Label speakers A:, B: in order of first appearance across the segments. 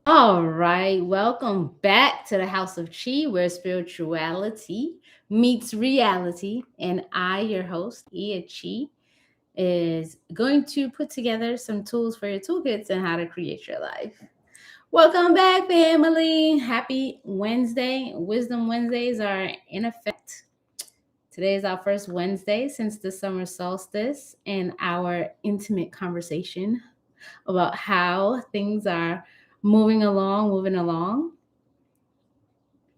A: All right, welcome back to the House of Chi, where spirituality meets reality. And I, your host, Ia Chi, is going to put together some tools for your toolkits and how to create your life. Welcome back, family. Happy Wednesday. Wisdom Wednesdays are in effect. Today is our first Wednesday since the summer solstice and our intimate conversation about how things are moving along.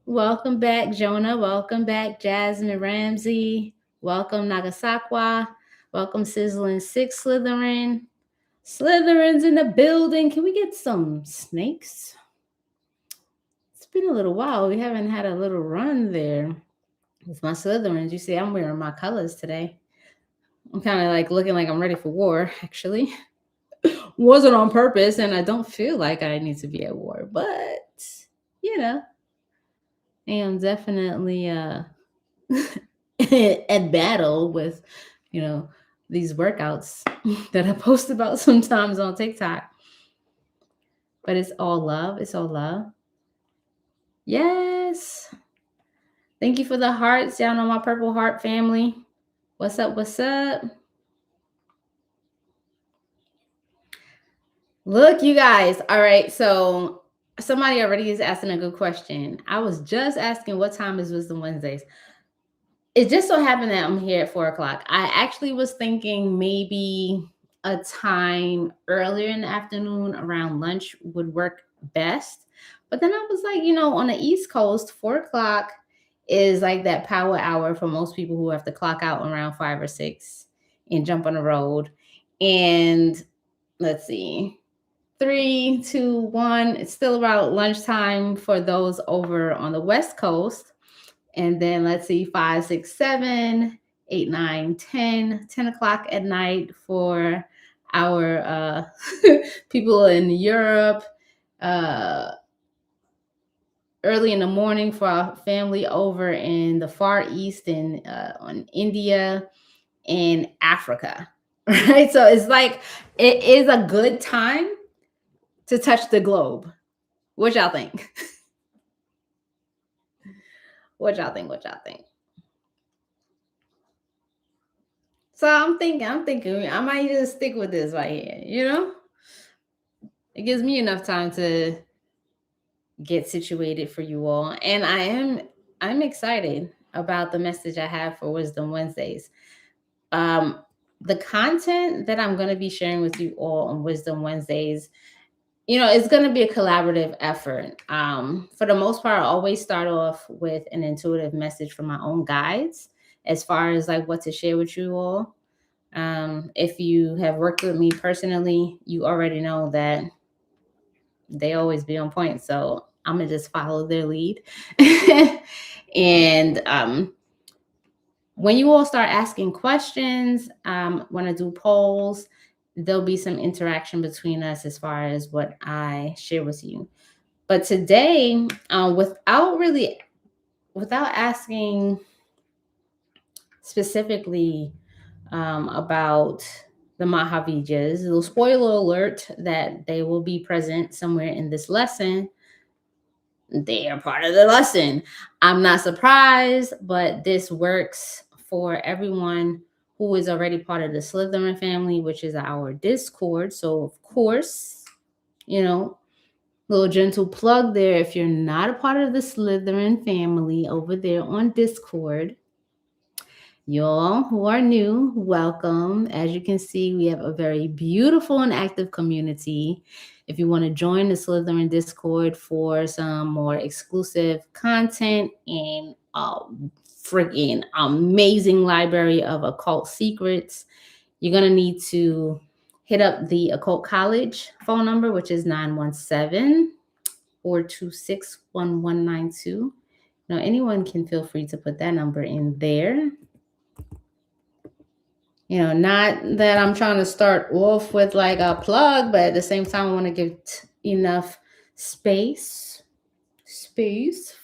A: Welcome back, Jonah. Welcome back, Jasmine Ramsey. Welcome, Nagasakwa. Welcome, Sizzling Six Slytherin. Slytherin's in the building. Can we get some snakes? It's been a little while. We haven't had a little run there with my Slytherins. You see, I'm wearing my colors today. I'm kind of like looking like I'm ready for war, actually. Wasn't on purpose, and I don't feel like I need to be at war, but you know, I am definitely at battle with, you know, these workouts that I post about sometimes on TikTok. But it's all love. It's all love. Yes. Thank you for the hearts down on my Purple Heart family. What's up? What's up? Look, you guys. All right. So somebody already is asking a good question. I was just asking what time is Wisdom Wednesdays. It just so happened that I'm here at 4 o'clock. I actually was thinking maybe a time earlier in the afternoon around lunch would work best. But then I was like, on the East Coast, 4 o'clock is like that power hour for most people who have to clock out around 5 or 6 and jump on the road. And let's see, 3, 2, 1. It's still about lunchtime for those over on the West Coast. And then let's see, 5, 6, 7, 8, 9, 10, 10 o'clock at night for our people in Europe. Uh, Early in the morning for our family over in the Far East and on India and Africa. Right. So it's like it is a good time to touch the globe. What y'all think? What y'all think? What y'all think? So I'm thinking I might just stick with this right here. It gives me enough time to get situated for you all. And I'm excited about the message I have for Wisdom Wednesdays. Um the content that I'm going to be sharing with you all on Wisdom Wednesdays, it's going to be a collaborative effort. For the most part, I always start off with an intuitive message from my own guides as far as like what to share with you all. If you have worked with me personally, you already know that they always be on point. So I'm gonna just follow their lead. And when you all start asking questions, want to do polls, there'll be some interaction between us as far as what I share with you. But today, without asking specifically about the Mahāvidyās, a little spoiler alert that they will be present somewhere in this lesson. They are part of the lesson. I'm not surprised, but this works for everyone who is already part of the Slytherin family, which is our Discord. So, of course, little gentle plug there. If you're not a part of the Slytherin family over there on Discord, y'all who are new, welcome. As you can see, we have a very beautiful and active community. If you want to join the Slytherin Discord for some more exclusive content and a freaking amazing library of occult secrets, you're going to need to hit up the Occult College phone number, which is 917-426-1192. Now, anyone can feel free to put that number in there. Not that I'm trying to start off with like a plug, but at the same time, I want to give enough space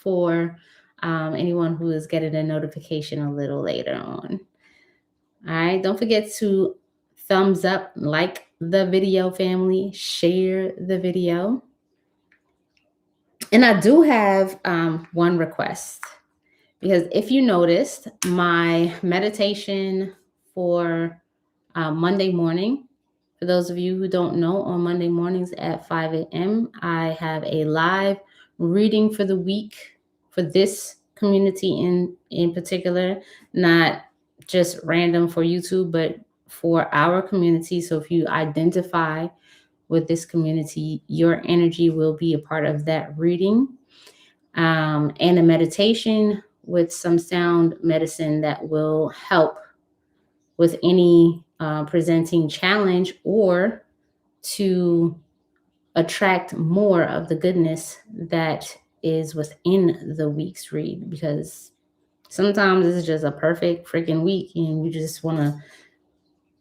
A: for anyone who is getting a notification a little later on. All right. Don't forget to thumbs up, like the video, family, share the video. And I do have one request, because if you noticed, my meditation for Monday morning, for those of you who don't know, on Monday mornings at 5 a.m., I have a live reading for the week for this community in particular, not just random for YouTube, but for our community. So if you identify with this community, your energy will be a part of that reading, and a meditation with some sound medicine that will help with any presenting challenge, or to attract more of the goodness that is within the week's read. Because sometimes it's just a perfect freaking week and you just want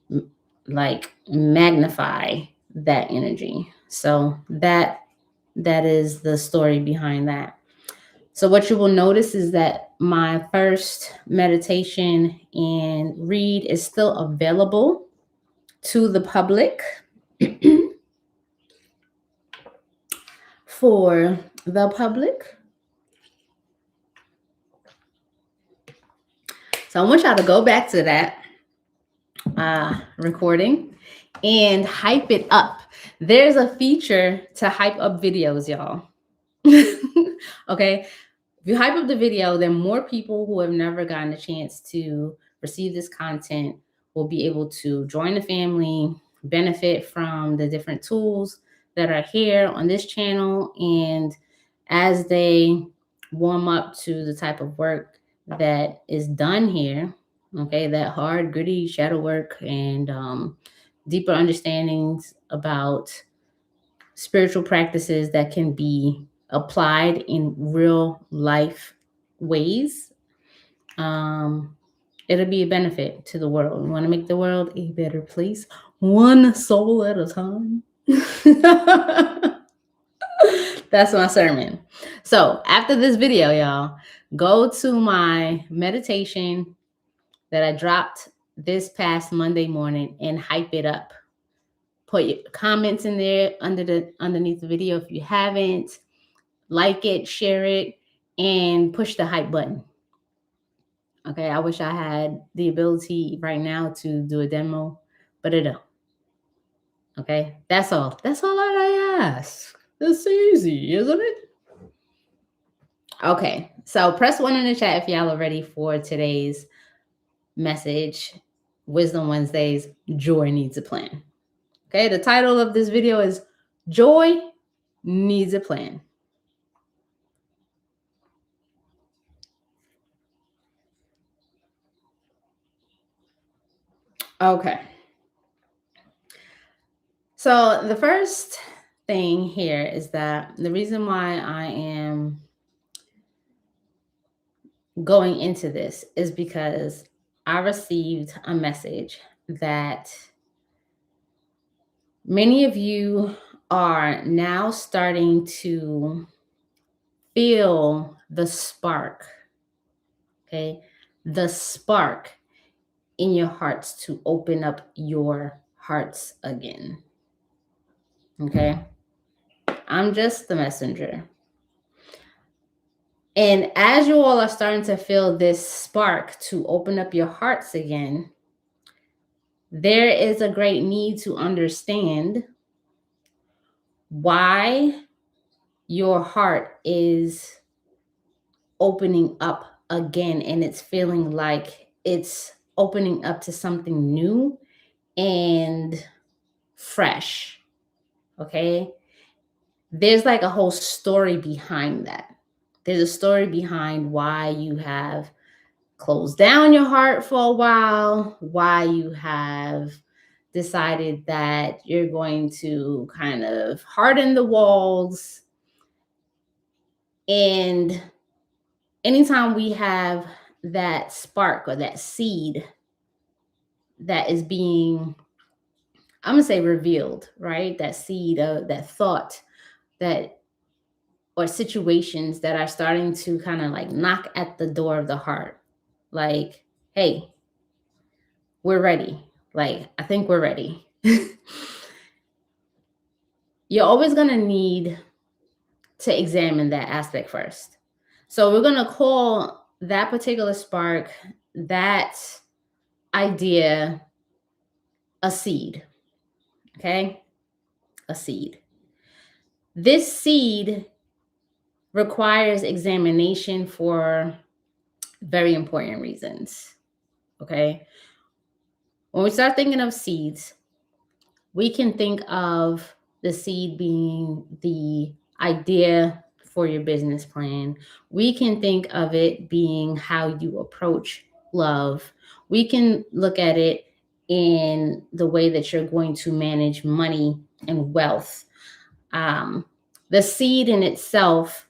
A: to like magnify that energy. So that is the story behind that. So what you will notice is that my first meditation and read is still available to the public for the public. So I want y'all to go back to that recording and hype it up. There's a feature to hype up videos, y'all. Okay. If you hype up the video, then more people who have never gotten a chance to receive this content will be able to join the family, benefit from the different tools that are here on this channel. And as they warm up to the type of work that is done here, okay, that hard, gritty shadow work and deeper understandings about spiritual practices that can be applied in real life ways, it'll be a benefit to the world. We want to make the world a better place, one soul at a time. That's my sermon. So after this video, y'all, go to my meditation that I dropped this past Monday morning and hype it up. Put your comments in there underneath the video if you haven't. Like it, share it, and push the hype button. Okay, I wish I had the ability right now to do a demo, but I don't. Okay, that's all. That's all I ask. It's easy, isn't it? Okay, so press 1 in the chat if y'all are ready for today's message. Wisdom Wednesdays, Joy Needs a Plan. Okay, the title of this video is Joy Needs a Plan. Okay. So the first thing here is that the reason why I am going into this is because I received a message that many of you are now starting to feel the spark, okay? The spark in your hearts to open up your hearts again, okay? I'm just the messenger. And as you all are starting to feel this spark to open up your hearts again, there is a great need to understand why your heart is opening up again, and it's feeling like it's opening up to something new and fresh. Okay. There's like a whole story behind that. There's a story behind why you have closed down your heart for a while, why you have decided that you're going to kind of harden the walls. And anytime we have that spark or that seed that is being, I'm gonna say, revealed, right? That seed of that thought, that, or situations that are starting to kind of like knock at the door of the heart. Like, hey, we're ready. Like, I think we're ready. You're always gonna need to examine that aspect first. So we're going to call that particular spark, that idea, a seed. Okay? A seed. This seed requires examination for very important reasons. Okay? When we start thinking of seeds, we can think of the seed being the idea for your business plan. We can think of it being how you approach love. We can look at it in the way that you're going to manage money and wealth. The seed in itself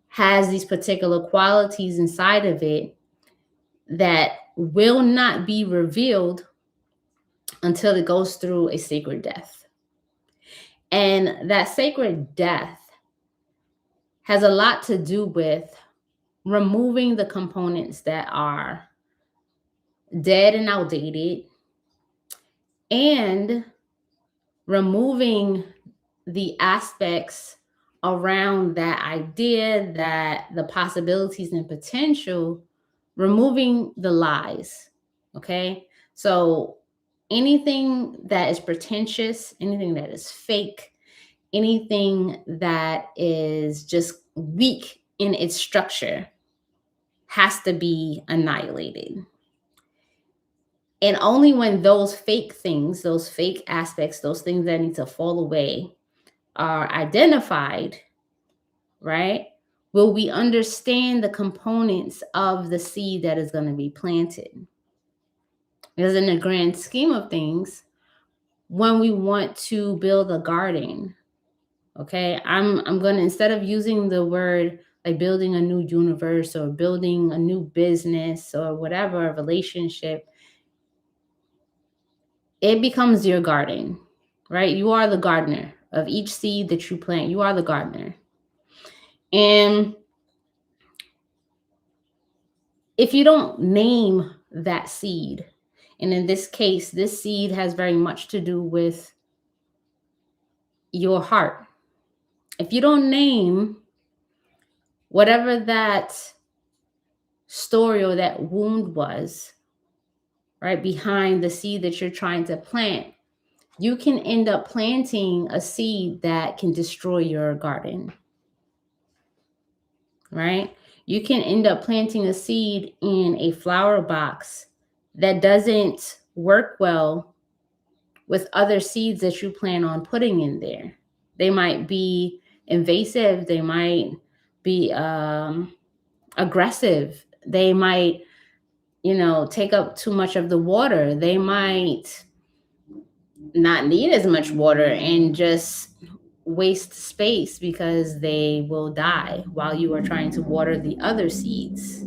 A: has these particular qualities inside of it that will not be revealed until it goes through a sacred death. And that sacred death has a lot to do with removing the components that are dead and outdated, and removing the aspects around that idea, that the possibilities and potential, removing the lies. Okay? So anything that is pretentious, anything that is fake, anything that is just weak in its structure has to be annihilated. And only when those fake things, those fake aspects, those things that need to fall away are identified, right, will we understand the components of the seed that is going to be planted. Because in the grand scheme of things, when we want to build a garden, okay, I'm going to, instead of using the word like building a new universe or building a new business or whatever, a relationship, it becomes your garden, right? You are the gardener of each seed that you plant. You are the gardener. And if you don't name that seed, and in this case, this seed has very much to do with your heart. If you don't name whatever that story or that wound was, right, behind the seed that you're trying to plant, you can end up planting a seed that can destroy your garden, right? You can end up planting a seed in a flower box that doesn't work well with other seeds that you plan on putting in there. They might be invasive. They might be aggressive. They might, take up too much of the water. They might not need as much water and just waste space because they will die while you are trying to water the other seeds.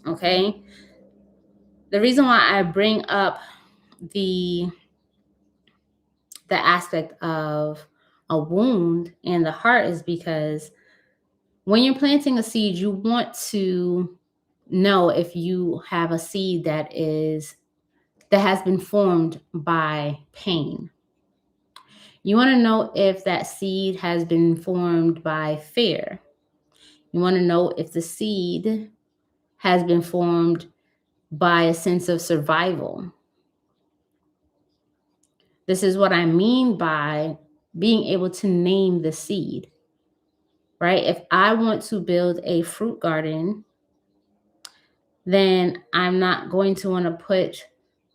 A: Okay? The reason why I bring up the aspect of a wound and the heart is because when you're planting a seed, you want to know if you have a seed that has been formed by pain. You want to know if that seed has been formed by fear. You want to know if the seed has been formed by a sense of survival. This is what I mean by being able to name the seed, right? If I want to build a fruit garden, then I'm not going to want to put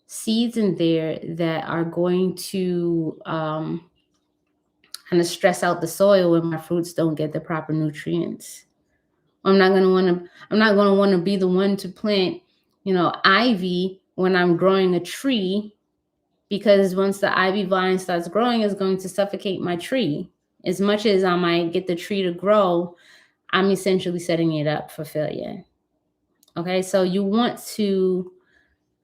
A: seeds in there that are going to kind of stress out the soil when my fruits don't get the proper nutrients. I'm not going to want to be the one to plant, ivy when I'm growing a tree, because once the ivy vine starts growing, it's going to suffocate my tree. As much as I might get the tree to grow, I'm essentially setting it up for failure. Okay, so you want to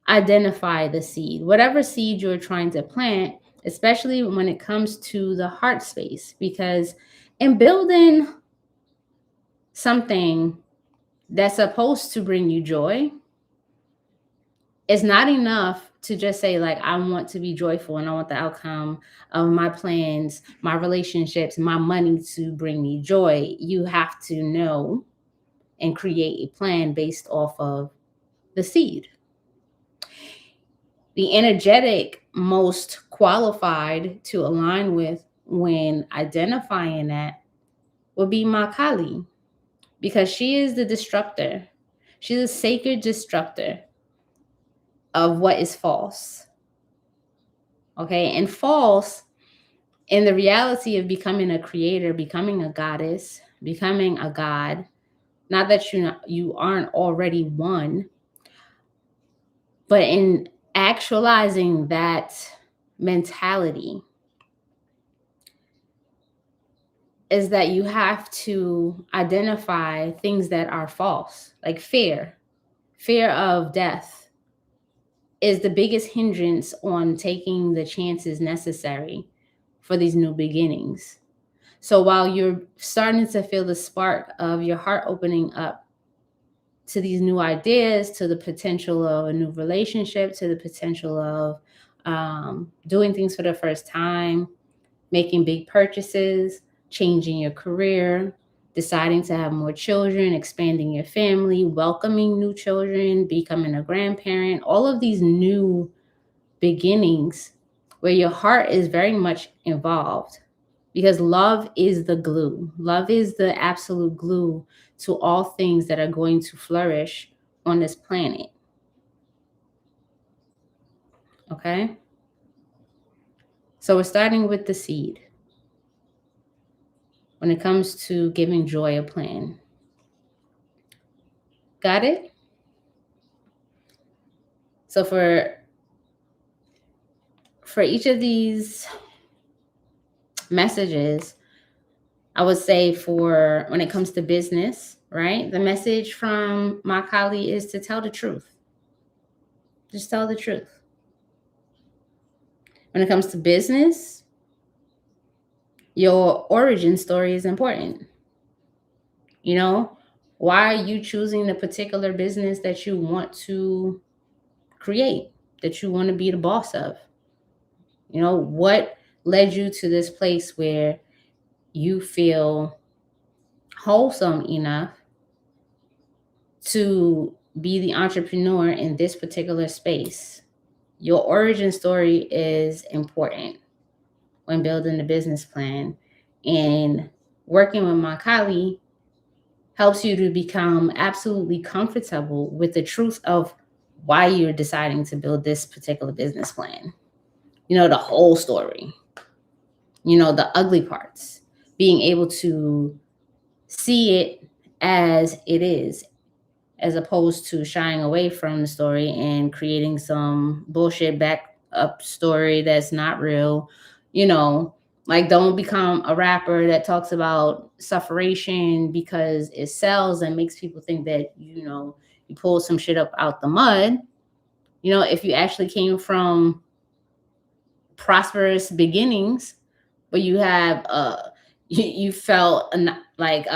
A: identify the seed, whatever seed you're trying to plant, especially when it comes to the heart space, because in building something that's supposed to bring you joy, it's not enough to just say, like, I want to be joyful and I want the outcome of my plans, my relationships, my money to bring me joy. You have to know and create a plan based off of the seed. The energetic most qualified to align with when identifying that would be my Kali, because she is the destructor. She's a sacred destructor of what is false. Okay, and false in the reality of becoming a creator, becoming a goddess, becoming a god. Not that you aren't already one, but in actualizing that mentality is that you have to identify things that are false, like fear. Fear of death is the biggest hindrance on taking the chances necessary for these new beginnings. So while you're starting to feel the spark of your heart opening up to these new ideas, to the potential of a new relationship, to the potential of doing things for the first time, making big purchases, changing your career, deciding to have more children, expanding your family, welcoming new children, becoming a grandparent, all of these new beginnings where your heart is very much involved, because love is the glue. Love is the absolute glue to all things that are going to flourish on this planet. Okay? So we're starting with the seed. When it comes to giving joy a plan. Got it? So for each of these messages, I would say for when it comes to business, right? The message from my Kali is to tell the truth. Just tell the truth. When it comes to business, your origin story is important. You know, why are you choosing the particular business that you want to create, that you want to be the boss of? You know, what led you to this place where you feel wholesome enough to be the entrepreneur in this particular space? Your origin story is important when building a business plan. And working with my Kali helps you to become absolutely comfortable with the truth of why you're deciding to build this particular business plan. You know, the whole story, you know, the ugly parts, being able to see it as it is, as opposed to shying away from the story and creating some bullshit back up story that's not real. You know, like, don't become a rapper that talks about sufferation because it sells and makes people think that, you know, you pull some shit up out the mud. You know, if you actually came from prosperous beginnings, but you have you felt like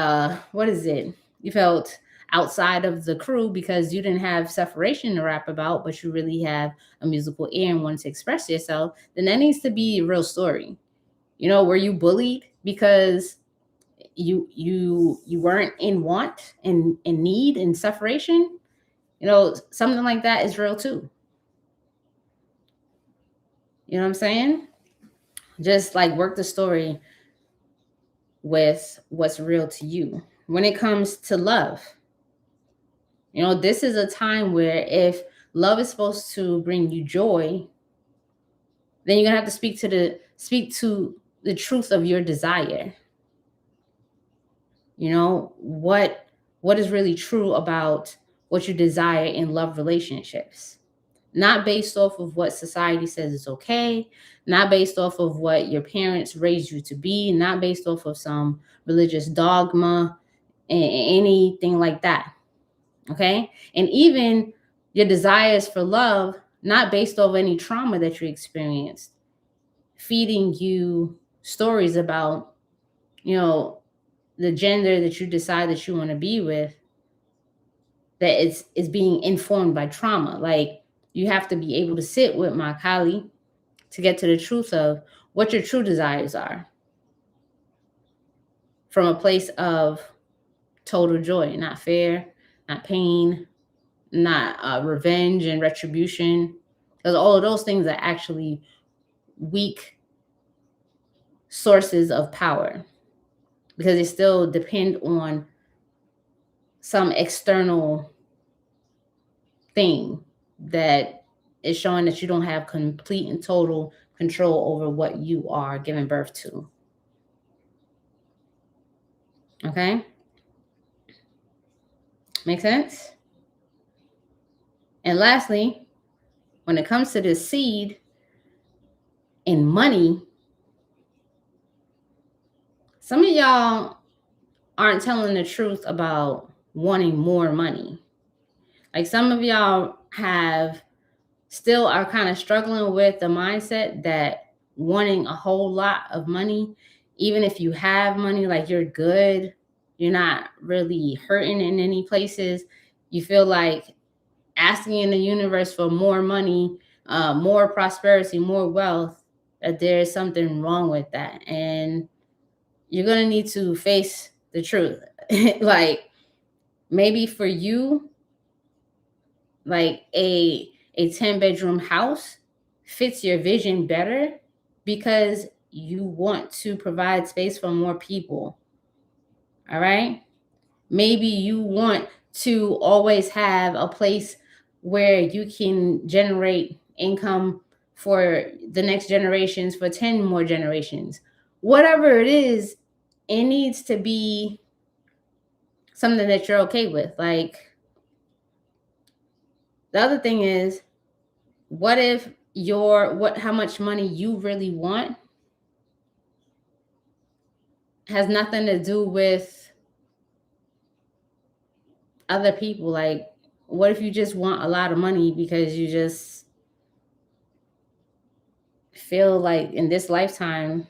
A: what is it? You felt outside of the crew because you didn't have separation to rap about, but you really have a musical ear and wanted to express yourself, then that needs to be a real story. You know, were you bullied because you weren't in want and in need and separation? You know, something like that is real too. You know what I'm saying? Just like work the story with what's real to you. When it comes to love, you know, this is a time where if love is supposed to bring you joy, then you're gonna have to speak to the truth of your desire. You know, what is really true about what you desire in love relationships. Not based off of what society says is okay, not based off of what your parents raised you to be, not based off of some religious dogma, anything like that. Okay. And even your desires for love, not based off any trauma that you experienced, feeding you stories about, you know, the gender that you decide that you want to be with, that it's being informed by trauma. Like, you have to be able to sit with my Kali to get to the truth of what your true desires are from a place of total joy, not fear, not pain, not revenge and retribution. Because all of those things are actually weak sources of power because they still depend on some external thing that is showing that you don't have complete and total control over what you are giving birth to. Okay? Make sense? And lastly, when it comes to this seed and money, some of y'all aren't telling the truth about wanting more money. Like some of y'all still are kind of struggling with the mindset that wanting a whole lot of money, even if you have money, like you're good, you're not really hurting in any places. You feel like asking in the universe for more money, more prosperity, more wealth, that there's something wrong with that. And you're going to need to face the truth. Like maybe for you, like a 10-bedroom house fits your vision better because you want to provide space for more people. All right? Maybe you want to always have a place where you can generate income for the next generations, for 10 more generations. Whatever it is, it needs to be something that you're okay with. Like, the other thing is, what if how much money you really want has nothing to do with other people? Like, what if you just want a lot of money because you just feel like in this lifetime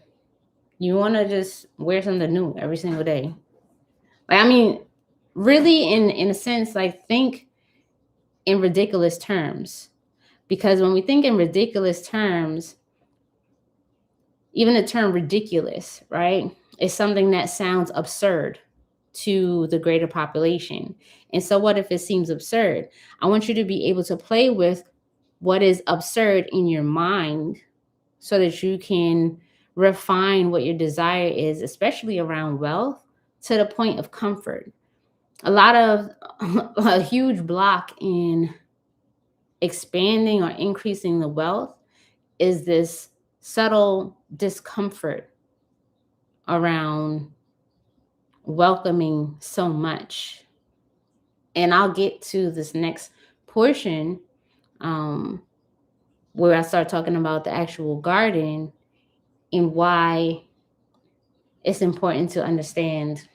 A: you want to just wear something new every single day? Like, I mean, really, in a sense, like, think in ridiculous terms, because when we think in ridiculous terms, even the term ridiculous, right, is something that sounds absurd to the greater population. And so what if it seems absurd? I want you to be able to play with what is absurd in your mind so that you can refine what your desire is, especially around wealth, to the point of comfort. A huge block in expanding or increasing the wealth is this subtle discomfort around welcoming so much. And I'll get to this next portion where I start talking about the actual garden and why it's important to understand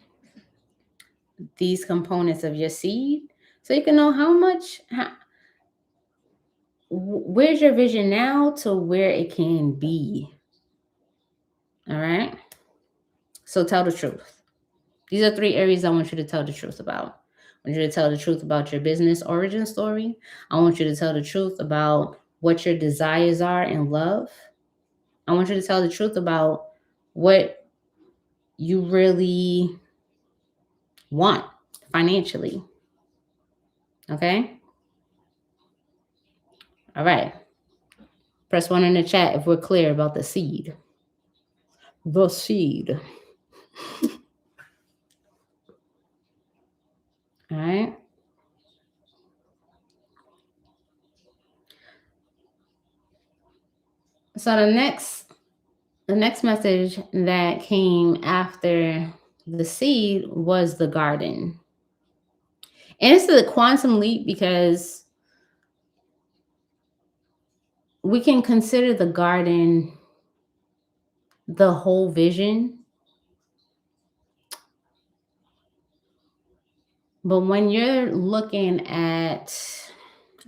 A: these components of your seed so you can know where's your vision now to where it can be. All right. So tell the truth. These are 3 areas I want you to tell the truth about. I want you to tell the truth about your business origin story. I want you to tell the truth about what your desires are in love. I want you to tell the truth about what you really want financially. Okay? All right. Press 1 in the chat if we're clear about the seed. The seed. All right. So the next message that came after the seed was the garden. And it's the quantum leap because we can consider the garden the whole vision. But when you're looking at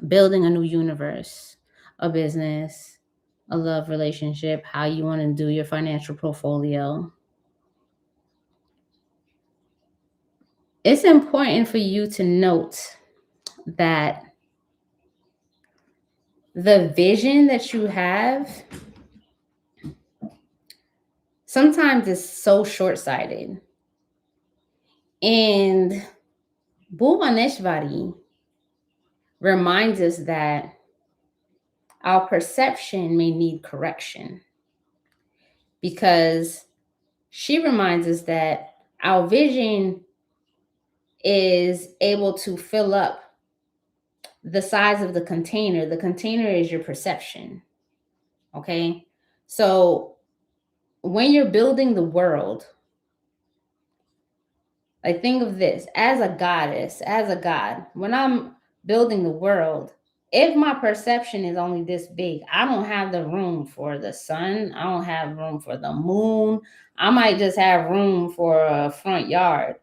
A: building a new universe, a business, a love relationship, how you want to do your financial portfolio, it's important for you to note that the vision that you have sometimes is so short-sighted. And Bhuvaneshwari reminds us that our perception may need correction, because she reminds us that our vision is able to fill up the size of the container. The container is your perception. Okay. So when you're building the world, like, think of this as a goddess, as a god. When I'm building the world, if my perception is only this big, I don't have the room for the sun. I don't have room for the moon. I might just have room for a front yard.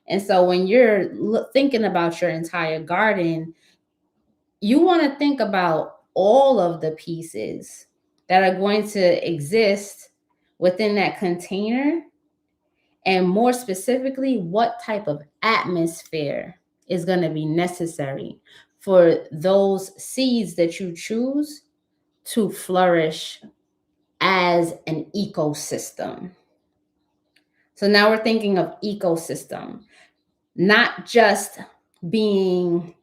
A: And so when you're thinking about your entire garden, you want to think about all of the pieces that are going to exist within that container. And more specifically, what type of atmosphere is going to be necessary for those seeds that you choose to flourish as an ecosystem. So now we're thinking of ecosystem, not just being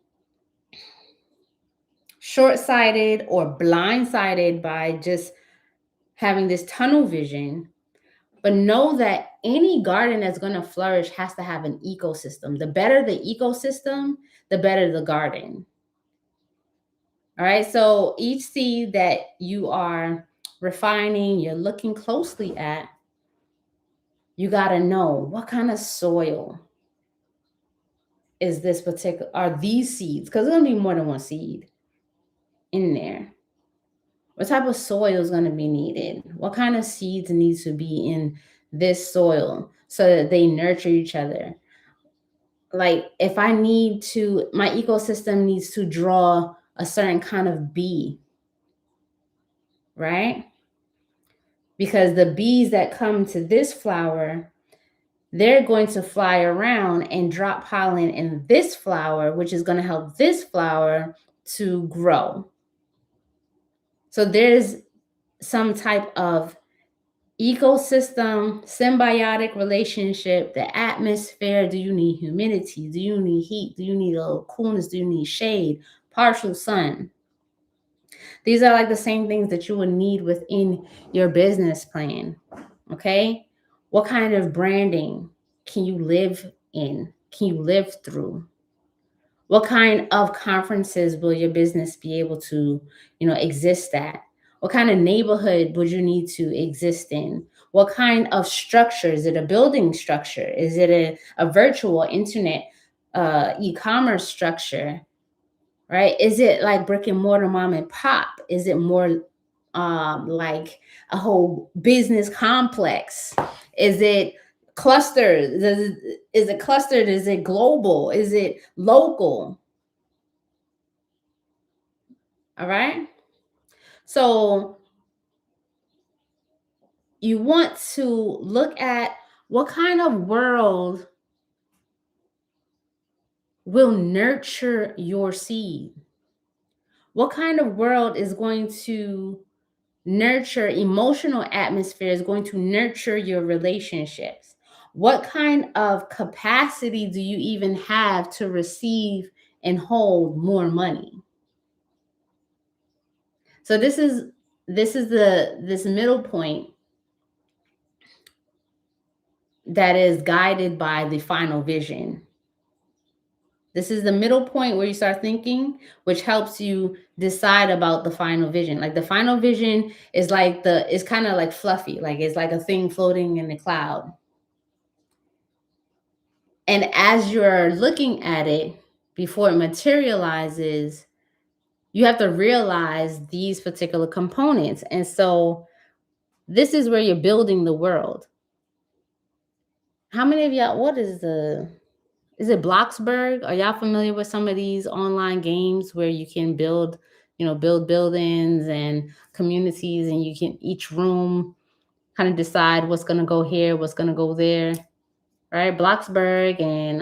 A: short-sighted or blindsided by just having this tunnel vision, but know that any garden that's going to flourish has to have an ecosystem. The better the ecosystem, the better the garden. All right. So each seed that you are refining, you're looking closely at, you got to know what kind of soil is this particular, are these seeds? Because there's going to be more than one seed in there. What type of soil is going to be needed? What kind of seeds needs to be in this soil so that they nurture each other? Like, if I need to, my ecosystem needs to draw a certain kind of bee, right? Because the bees that come to this flower, they're going to fly around and drop pollen in this flower, which is going to help this flower to grow. So there's some type of ecosystem, symbiotic relationship, the atmosphere. Do you need humidity? Do you need heat? Do you need a little coolness? Do you need shade? Partial sun? These are like the same things that you would need within your business plan. Okay. What kind of branding can you live in? Can you live through? What kind of conferences will your business be able to, exist at? What kind of neighborhood would you need to exist in? What kind of structure? Is it a building structure? Is it a virtual internet e-commerce structure? Right? Is it like brick and mortar mom and pop? Is it more like a whole business complex? Is it clustered? Is it clustered? Is it global? Is it local? All right. So you want to look at what kind of world will nurture your seed. What kind of world is going to nurture emotional atmosphere, is going to nurture your relationships? What kind of capacity do you even have to receive and hold more money? So this is this middle point that is guided by the final vision. This is the middle point where you start thinking, which helps you decide about the final vision. Like, the final vision is like it's kind of like fluffy, like it's like a thing floating in the cloud. And as you're looking at it before it materializes, you have to realize these particular components. And so this is where you're building the world. How many of y'all, is it Bloxburg? Are y'all familiar with some of these online games where you can build buildings and communities, and you can, each room kind of decide what's going to go here, what's going to go there, right? Bloxburg and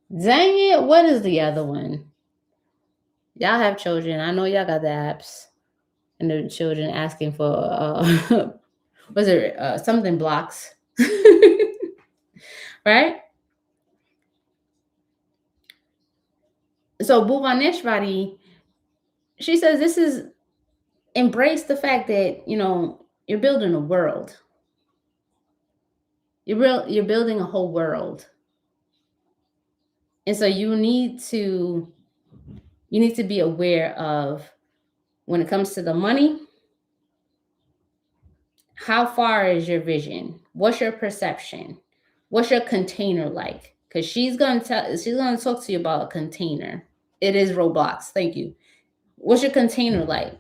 A: dang it, what is the other one? Y'all have children. I know y'all got the apps and the children asking for was it something blocks, right? So Bhuvaneshwari, she says this is embrace the fact that you're building a world. You're building a whole world, and so you need to be aware of, when it comes to the money, how far is your vision? What's your perception? What's your container like? Because she's gonna talk to you about a container. It is Roblox. Thank you. What's your container like?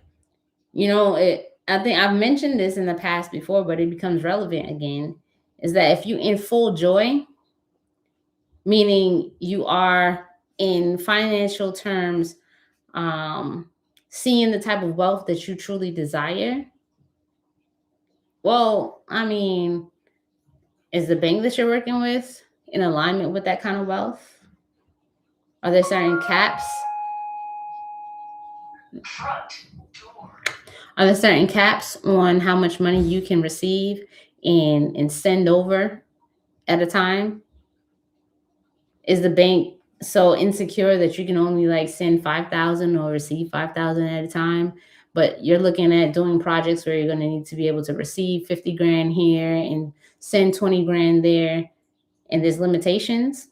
A: I think I've mentioned this in the past before, but it becomes relevant again. Is that if you in full joy, meaning you are in financial terms, um, seeing the type of wealth that you truly desire. Well, I mean, is the bank that you're working with in alignment with that kind of wealth? Are there certain caps? Are there certain caps on how much money you can receive and send over at a time? Is the bank so insecure that you can only like send 5,000 or receive 5,000 at a time? But you're looking at doing projects where you're going to need to be able to receive 50 grand here and send 20 grand there, and there's limitations.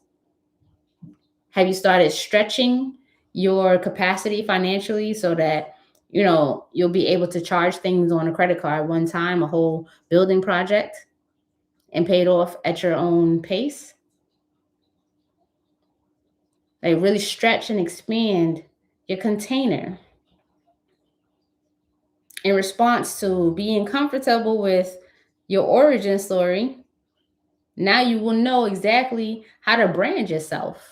A: Have you started stretching your capacity financially so that you'll be able to charge things on a credit card one time, a whole building project, and pay it off at your own pace? Like, really stretch and expand your container in response to being comfortable with your origin story. Now you will know exactly how to brand yourself.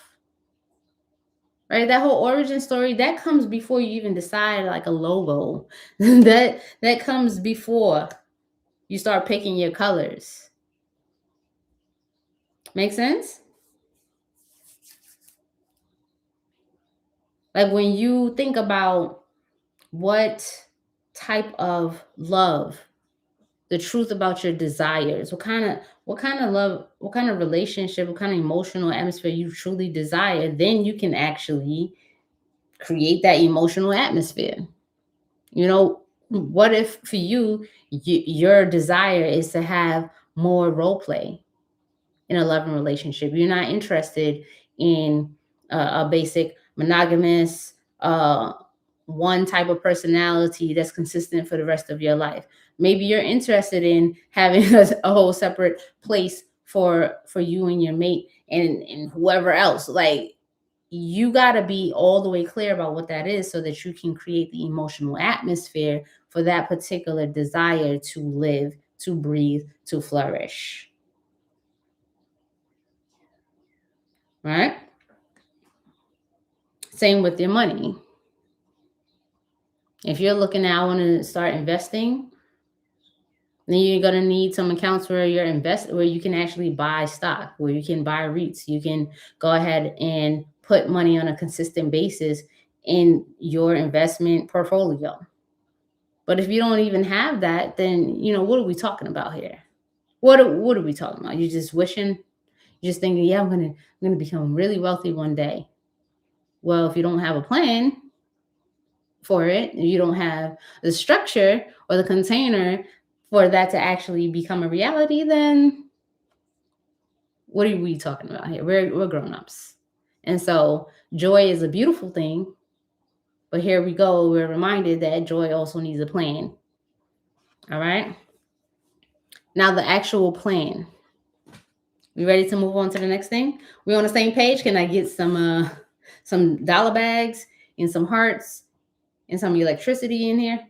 A: Right? That whole origin story, that comes before you even decide like a logo. that comes before you start picking your colors. Make sense? Like, when you think about what type of love, the truth about your desires, what kind of love, what kind of relationship, what kind of emotional atmosphere you truly desire, then you can actually create that emotional atmosphere. What if for you, your desire is to have more role play in a loving relationship? You're not interested in a basic monogamous, one type of personality that's consistent for the rest of your life. Maybe you're interested in having a whole separate place for you and your mate and whoever else. Like, you got to be all the way clear about what that is so that you can create the emotional atmosphere for that particular desire to live, to breathe, to flourish. Right? Same with your money. If you're looking at, I want to start investing, then you're gonna need some accounts where where you can actually buy stock, where you can buy REITs. You can go ahead and put money on a consistent basis in your investment portfolio. But if you don't even have that, then what are we talking about here? What are we talking about? You're just wishing, you're just thinking, yeah, I'm gonna become really wealthy one day. Well, if you don't have a plan for it, you don't have the structure or the container for that to actually become a reality, then what are we talking about here? We're grown-ups. And so joy is a beautiful thing, but here we go. We're reminded that joy also needs a plan. All right. Now the actual plan. We ready to move on to the next thing? We on the same page? Can I get some dollar bags and some hearts and some electricity in here?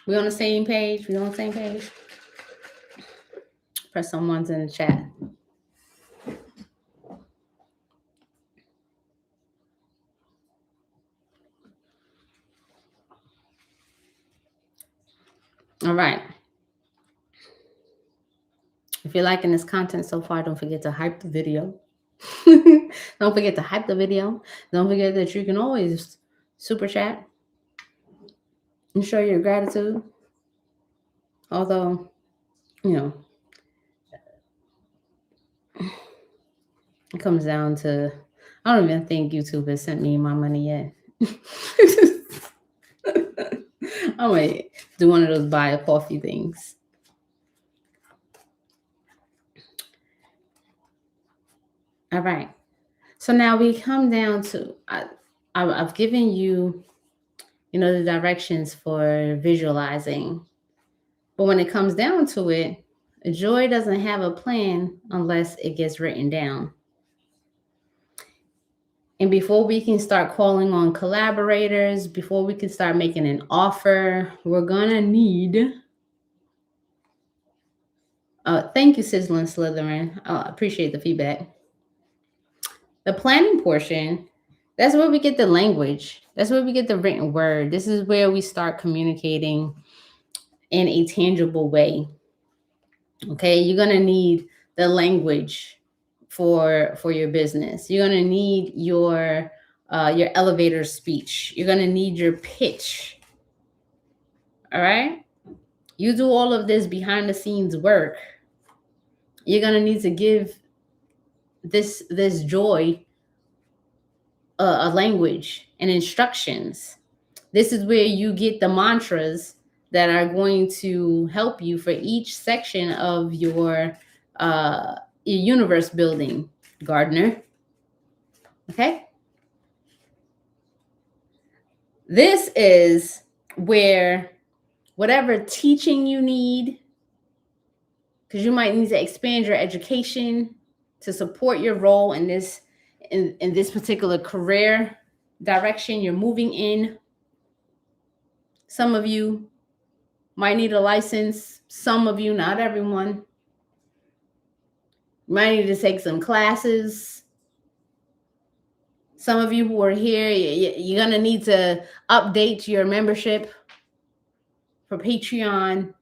A: We on the same page? We on the same page? Press some ones in the chat. If you're liking this content so far, don't forget to hype the video. Don't forget to hype the video. Don't forget that you can always super chat and show your gratitude. Although, you know, it comes down to, I don't even think YouTube has sent me my money yet. I might do one of those buy a coffee things. All right. So now we come down to, I've given you, the directions for visualizing. But when it comes down to it, joy doesn't have a plan unless it gets written down. And before we can start calling on collaborators, before we can start making an offer, we're going to need... thank you, Sizzling Slytherin. I appreciate the feedback. The planning portion, that's where we get the language. That's where we get the written word. This is where we start communicating in a tangible way. Okay, you're going to need the language for your business. You're going to need your elevator speech. You're going to need your pitch. All right? You do all of this behind the scenes work. You're going to need to give this joy a language and instructions. This is where you get the mantras that are going to help you for each section of your universe building, gardener. Okay? This is where whatever teaching you need, because you might need to expand your education to support your role in this particular career direction you're moving in. Some of you might need a license. Some of you, not everyone. You might need to take some classes. Some of you who are here, you're going to need to update your membership for Patreon.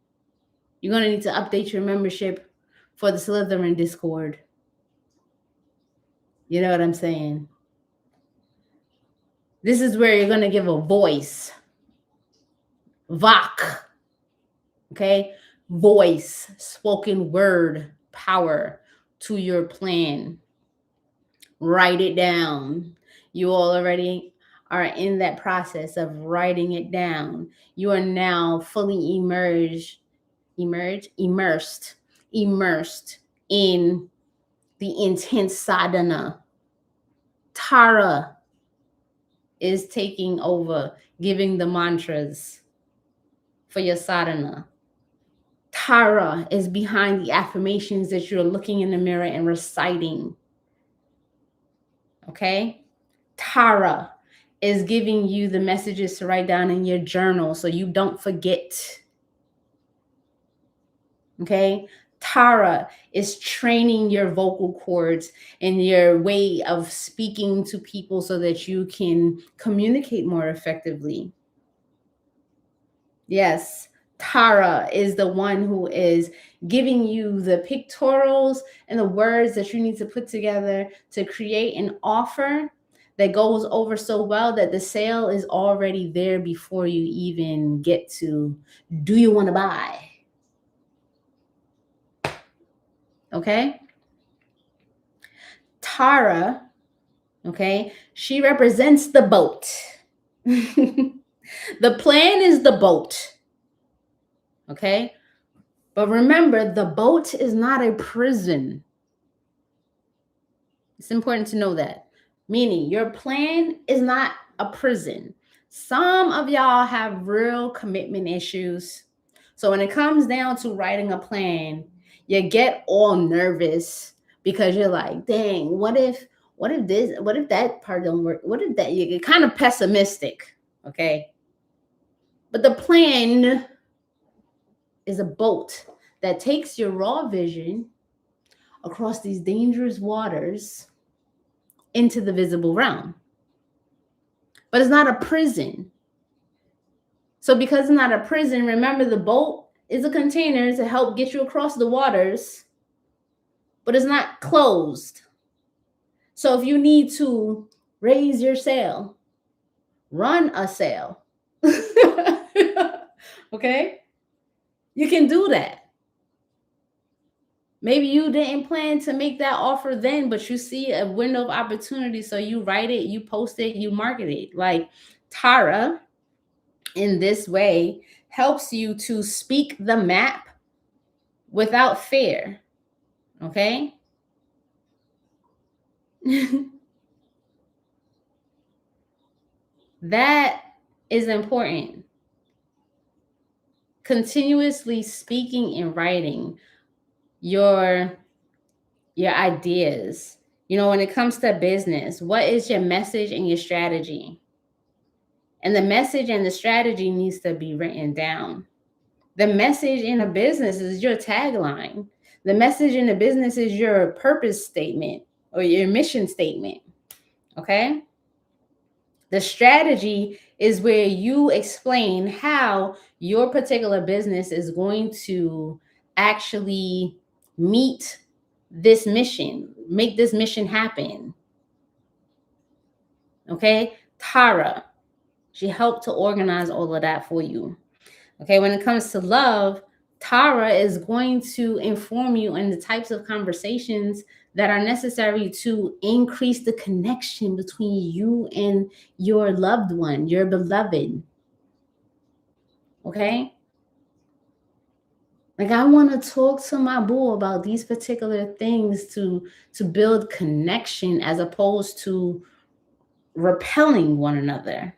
A: You're going to need to update your membership for the Slytherin Discord. You know what I'm saying? This is where you're going to give a voice. Vok. Okay? Voice, spoken word, power to your plan. Write it down. You all already are in that process of writing it down. You are now fully immersed in the intense sadhana. Tara is taking over, giving the mantras for your sadhana. Tara is behind the affirmations that you're looking in the mirror and reciting. Okay? Tara is giving you the messages to write down in your journal so you don't forget. Okay? Tara is training your vocal cords and your way of speaking to people so that you can communicate more effectively. Yes, Tara is the one who is giving you the pictorials and the words that you need to put together to create an offer that goes over so well that the sale is already there before you even get to, do you want to buy? Okay? Tara, okay, she represents the boat. The plan is the boat. Okay? But remember, the boat is not a prison. It's important to know that. Meaning, your plan is not a prison. Some of y'all have real commitment issues. So when it comes down to writing a plan, you get all nervous because you're like, dang, what if that part don't work? What if that? You get kind of pessimistic, okay? But the plan is a boat that takes your raw vision across these dangerous waters into the visible realm. But it's not a prison. So because it's not a prison, remember the boat is a container to help get you across the waters. but it's not closed. So if you need to raise your sale, run a sale. Okay? You can do that. Maybe you didn't plan to make that offer then, but you see a window of opportunity. So you write it, you post it, you market it. Like Tara, in this way, helps you to speak the map without fear. Okay? That is important. Continuously speaking and writing your ideas. When it comes to business, what is your message and your strategy? And the message and the strategy needs to be written down. The message in a business is your tagline. The message in a business is your purpose statement or your mission statement. Okay? The strategy is where you explain how your particular business is going to actually meet this mission, make this mission happen. Okay? Tara, she helped to organize all of that for you. Okay, when it comes to love, Tara is going to inform you on the types of conversations that are necessary to increase the connection between you and your loved one, your beloved. Okay? Like I want to talk to my boo about these particular things to build connection as opposed to repelling one another.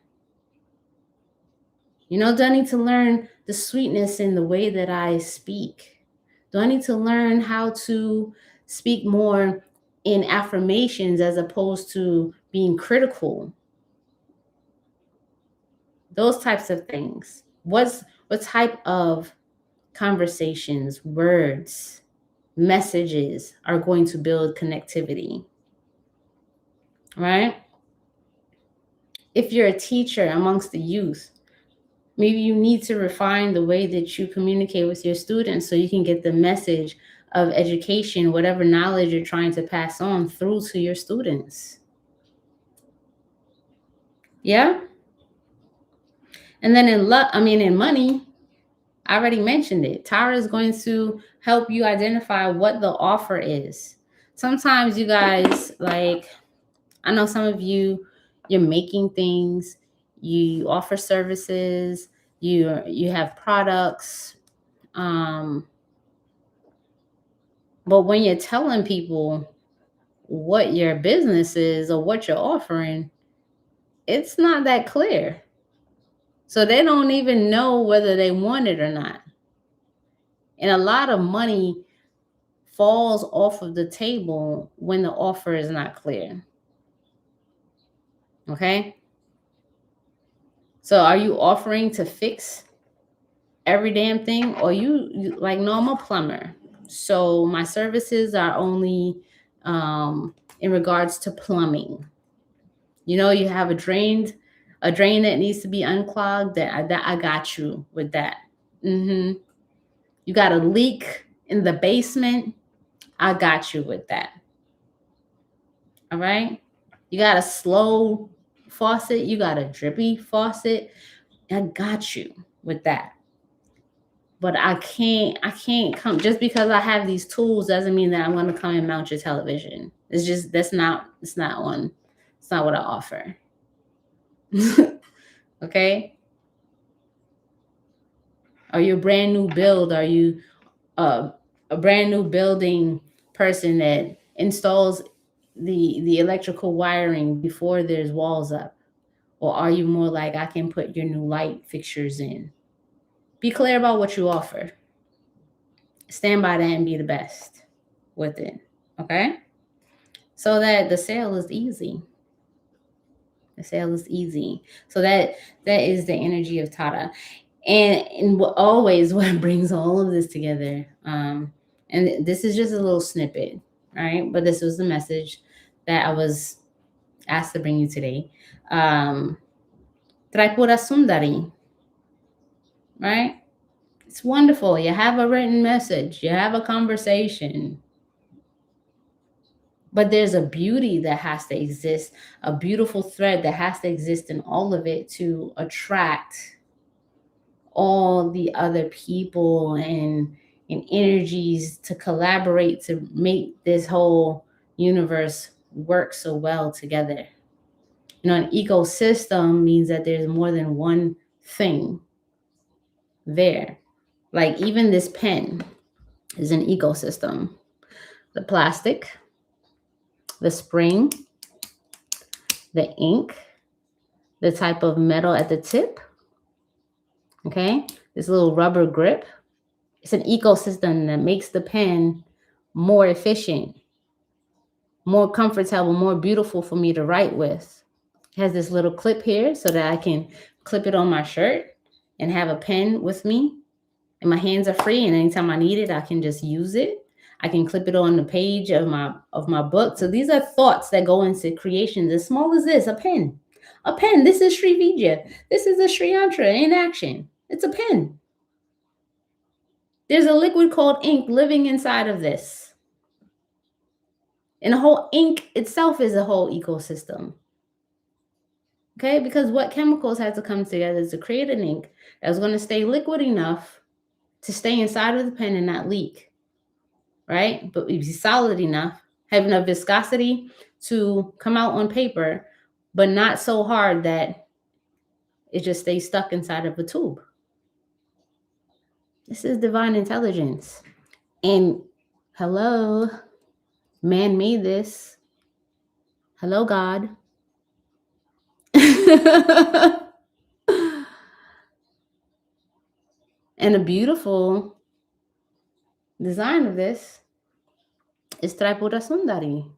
A: Do I need to learn the sweetness in the way that I speak? Do I need to learn how to speak more in affirmations as opposed to being critical? Those types of things. What type of conversations, words, messages are going to build connectivity? Right? If you're a teacher amongst the youth, maybe you need to refine the way that you communicate with your students so you can get the message of education, whatever knowledge you're trying to pass on, through to your students. Yeah? And then in money, I already mentioned it. Tara is going to help you identify what the offer is. Sometimes you guys, like, I know some of you're making things, you offer services, you have products, but when you're telling people what your business is or what you're offering, it's not that clear. So they don't even know whether they want it or not. And a lot of money falls off of the table when the offer is not clear. Okay? So are you offering to fix every damn thing? Or you like, no, I'm a plumber. So my services are only in regards to plumbing. You have a drain that needs to be unclogged. That I got you with that. You got a leak in the basement. I got you with that. All right. You got a slow faucet. You got a drippy faucet. I got you with that. But I can't come just because I have these tools doesn't mean that I'm going to come and mount your television. It's not what I offer. Okay. Are you a brand new build? Are you a brand new building person that installs the electrical wiring before there's walls up? Or are you more like, I can put your new light fixtures in? Be clear about what you offer. Stand by that and be the best with it. Okay? So that the sale is easy. The sale is easy. So that is the energy of Tara. And what brings all of this together, and this is just a little snippet, right? But this was the message that I was asked to bring you today. Tripura Sundari, right? It's wonderful. You have a written message. You have a conversation. But there's a beauty that has to exist, a beautiful thread that has to exist in all of it to attract all the other people and energies to collaborate to make this whole universe work so well together. You know, an ecosystem means that there's more than one thing there. Like even this pen is an ecosystem. The plastic, the spring, the ink, the type of metal at the tip, okay? This little rubber grip. It's an ecosystem that makes the pen more efficient, more comfortable, more beautiful for me to write with. It has this little clip here so that I can clip it on my shirt and have a pen with me. And my hands are free, and anytime I need it, I can just use it. I can clip it on the page of my book. So these are thoughts that go into creations as small as this, a pen. A pen. This is Sri Vidya. This is a Sri Yantra in action. It's a pen. There's a liquid called ink living inside of this. And the whole ink itself is a whole ecosystem. Okay, because what chemicals had to come together to create an ink that was going to stay liquid enough to stay inside of the pen and not leak, right? But be solid enough, have enough viscosity to come out on paper, but not so hard that it just stays stuck inside of a tube. This is divine intelligence. And hello, man made this. Hello, God. And a beautiful design of this is Tripura Sundari.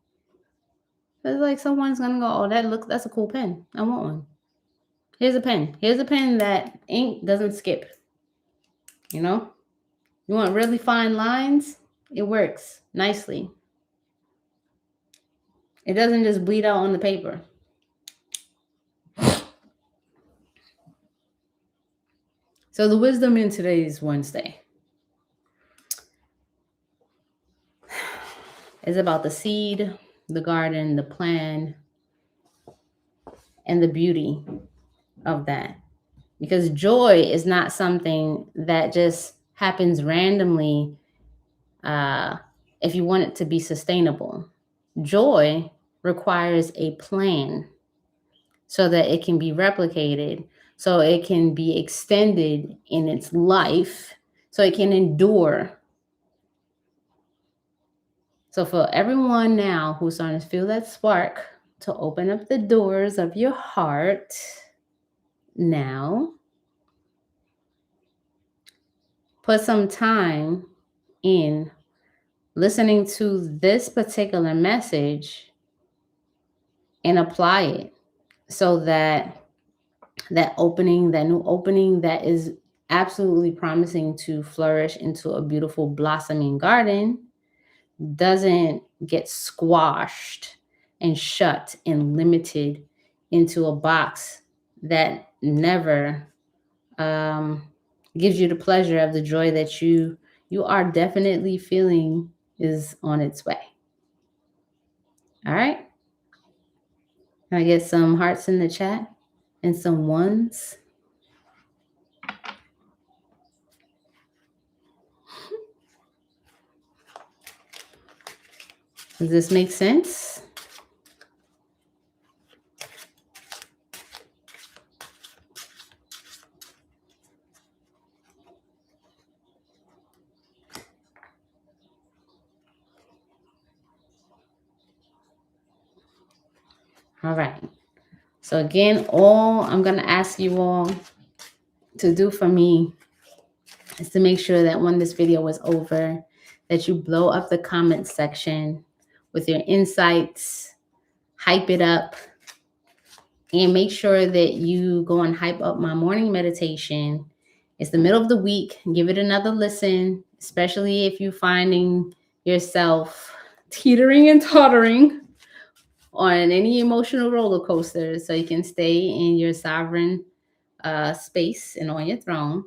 A: It's like someone's gonna go, oh, that's a cool pen. I want one. Here's a pen. Here's a pen that ink doesn't skip. You know? You want really fine lines? It works nicely. It doesn't just bleed out on the paper. So the wisdom in today's Wednesday is about the seed, the garden, the plan, and the beauty of that. Because joy is not something that just happens randomly if you want it to be sustainable. Joy requires a plan so that it can be replicated, so it can be extended in its life, so it can endure. So for everyone now who's starting to feel that spark to open up the doors of your heart now, put some time in listening to this particular message and apply it so that new opening that is absolutely promising to flourish into a beautiful blossoming garden doesn't get squashed and shut and limited into a box that never gives you the pleasure of the joy that you are definitely feeling is on its way. All right. Can I get some hearts in the chat and some ones? Does this make sense? All right. So again, all I'm going to ask you all to do for me is to make sure that when this video is over, that you blow up the comment section with your insights, hype it up, and make sure that you go and hype up my morning meditation. It's the middle of the week. Give it another listen, especially if you're finding yourself teetering and tottering on any emotional roller coaster, so you can stay in your sovereign space and on your throne.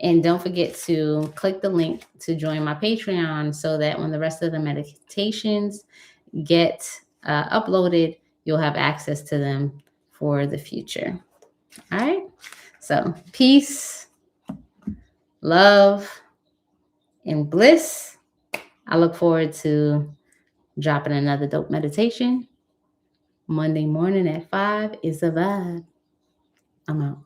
A: And don't forget to click the link to join my Patreon so that when the rest of the meditations get uploaded, you'll have access to them for the future. All right. So peace, love, and bliss. I look forward to dropping another dope meditation. Monday morning at 5 is a vibe. I'm out.